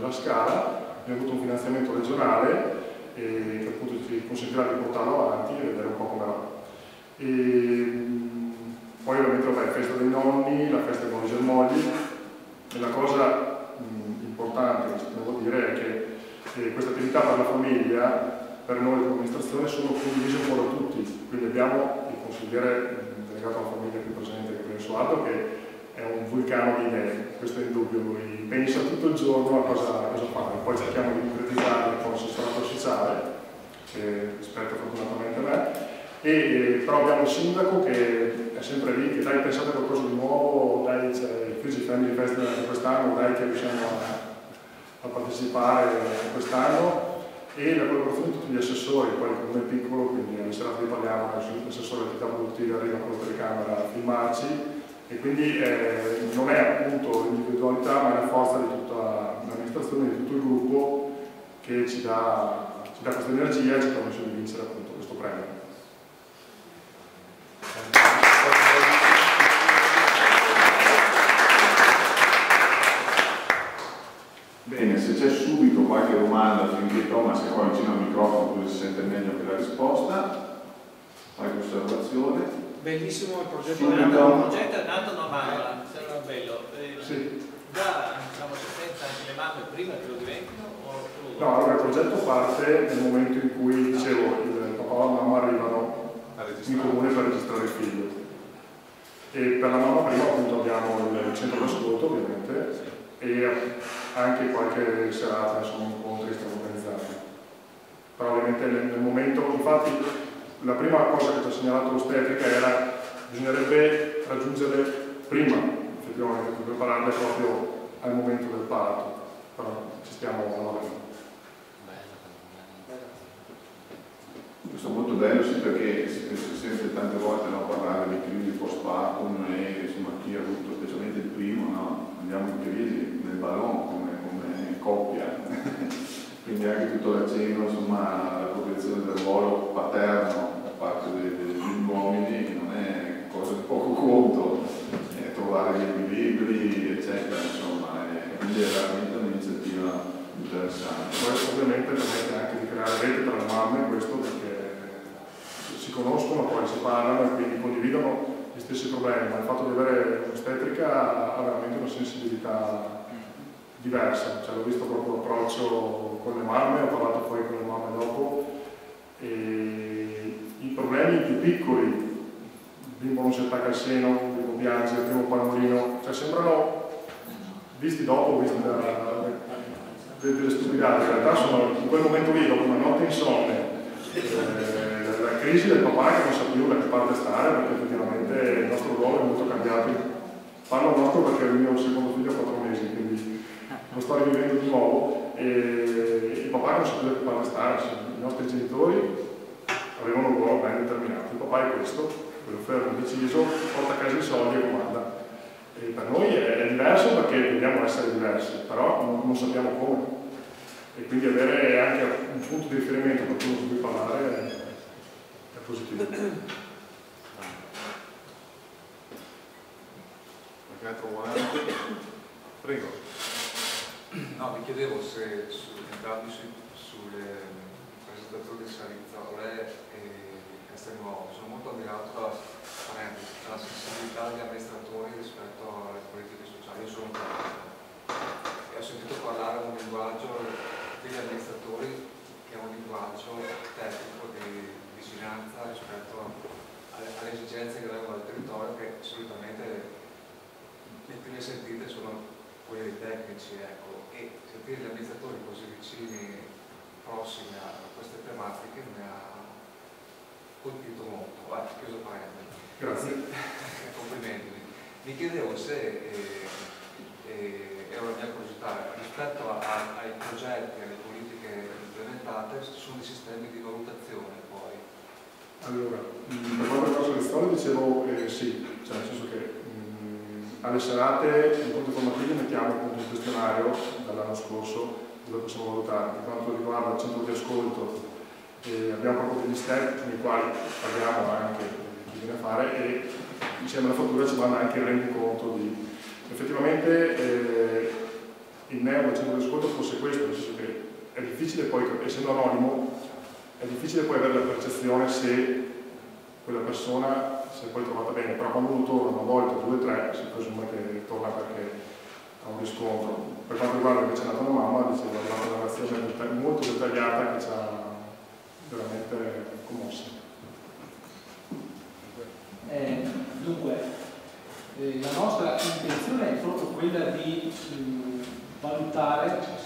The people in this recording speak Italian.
della Scala, abbiamo avuto un finanziamento regionale che appunto ci consentirà di portarlo avanti e vedere un po' come va. Poi ovviamente vabbè, festa dei nonni, la festa dei nuovi germogli, e la cosa importante che devo dire è che queste attività per la famiglia, per noi come amministrazione, sono condivise un po' da tutti, quindi abbiamo il consigliere delegato alla famiglia qui presente, Gabriele Soardo, che è un vulcano di idee, questo è indubbio, lui pensa tutto il giorno a cosa fare, poi cerchiamo di concretizzarle con l'assessorato sociale, che aspetta fortunatamente me, però abbiamo il sindaco che è sempre lì, che dai pensate a qualcosa di nuovo, dai c'è il Fiji Family Festival anche quest'anno, dai che riusciamo a partecipare quest'anno, e la collaborazione di tutti gli assessori, poi il comune è piccolo, quindi alle serate di parliamo, l'assessore delle attività produttive arriva con la telecamera a filmarci, e quindi non è appunto l'individualità, ma è la forza di tutta l'amministrazione, di tutto il gruppo, che ci dà questa energia e ci permette di vincere appunto questo premio. Bene, se c'è subito qualche domanda finché Thomas è qua vicino al microfono, così si sente meglio che la risposta, qualche osservazione. Bellissimo il progetto. Il progetto è nato normale, sembra bello. Sì. Già diciamo senza anche le mamme prima che lo diventino? No, allora il progetto parte nel momento in cui, dicevo, il papà e la mamma arrivano in comune per registrare il figlio. E per la mamma prima appunto abbiamo il centro d'ascolto ovviamente, e anche qualche serata, insomma, incontri stiamo organizzati. Però ovviamente nel momento, infatti la prima cosa che ci ha segnalato l'ostetrica era bisognerebbe raggiungere prima effettivamente per prepararle proprio al momento del parto, però ci stiamo lavorando. Questo è molto bello, sì, perché si sente tante volte parlare di crisi post-partum e insomma chi ha avuto specialmente il primo, no? Andiamo in crisi nel ballon come coppia, quindi anche tutto l'accenno, insomma, alla protezione del ruolo paterno da parte degli uomini non è cosa di poco conto, trovare gli equilibri, eccetera, insomma, quindi è veramente un'iniziativa interessante. Poi ovviamente permette anche di creare rete tra le mamme, questo perché si conoscono, poi si parlano e quindi condividono gli stessi problemi, ma il fatto di avere un'ostetrica ha veramente una sensibilità diversa, cioè l'ho visto proprio l'approccio con le mamme, ho parlato poi con le mamme dopo, e i problemi più piccoli, il bimbo non si attacca al seno, il bimbo piange, il primo palmolino, cioè sembrano, visti dopo, visti delle stupidate, in realtà sono in quel momento lì, dopo una notte insonne, la crisi del papà che non sa più da che parte stare, perché effettivamente il nostro ruolo è molto cambiato. Parlo nostro perché il mio secondo figlio ha 4 mesi, quindi lo sto rivivendo di nuovo, e il papà che non sa più da che parte stare, i nostri genitori avevano un ruolo ben determinato, il papà è questo, quello fermo, deciso, porta a casa i soldi e comanda. E per noi è diverso perché dobbiamo essere diversi, però non sappiamo come. E quindi avere anche un punto di riferimento per quello su cui parlare è positivo. Qualche altro vuole? Prego. No, mi chiedevo se entrando sulle presentazioni di Sarizzole e Castelnuovo, sono molto ammirato dalla sensibilità degli amministratori rispetto alle politiche sociali. Io sono un politico e ho sentito parlare un linguaggio degli amministratori che è un linguaggio tecnico di vicinanza rispetto alle esigenze che vengono dal territorio, che solitamente le prime sentite sono quelle dei tecnici, ecco, e sentire gli amministratori così vicini, prossimi a queste tematiche mi ha colpito molto. Chiuso parentesi. Grazie. Complimenti. Mi chiedevo se, era una mia curiosità, rispetto ai progetti, alle politiche implementate, ci sono dei sistemi di valutazione poi? Allora, per quanto riguarda le scuole dicevo sì, cioè nel senso che alle serate in punto formativo mettiamo appunto un questionario dall'anno scorso dove possiamo valutare. Per quanto riguarda il centro di ascolto abbiamo proprio degli step nei quali parliamo anche di chi viene a fare e insieme alla fattura ci manda anche il rendiconto di effettivamente il neo del centro di ascolto fosse questo, nel senso che è difficile poi, essendo anonimo, è difficile poi avere la percezione se quella persona si è poi trovata bene, però quando uno torna una volta, due, tre, si presume che torna perché ha un riscontro. Per quanto riguarda invece la tua mamma, dicevo, è arrivata una relazione molto dettagliata che ci ha veramente commosso. Dunque, la nostra intenzione è proprio quella di valutare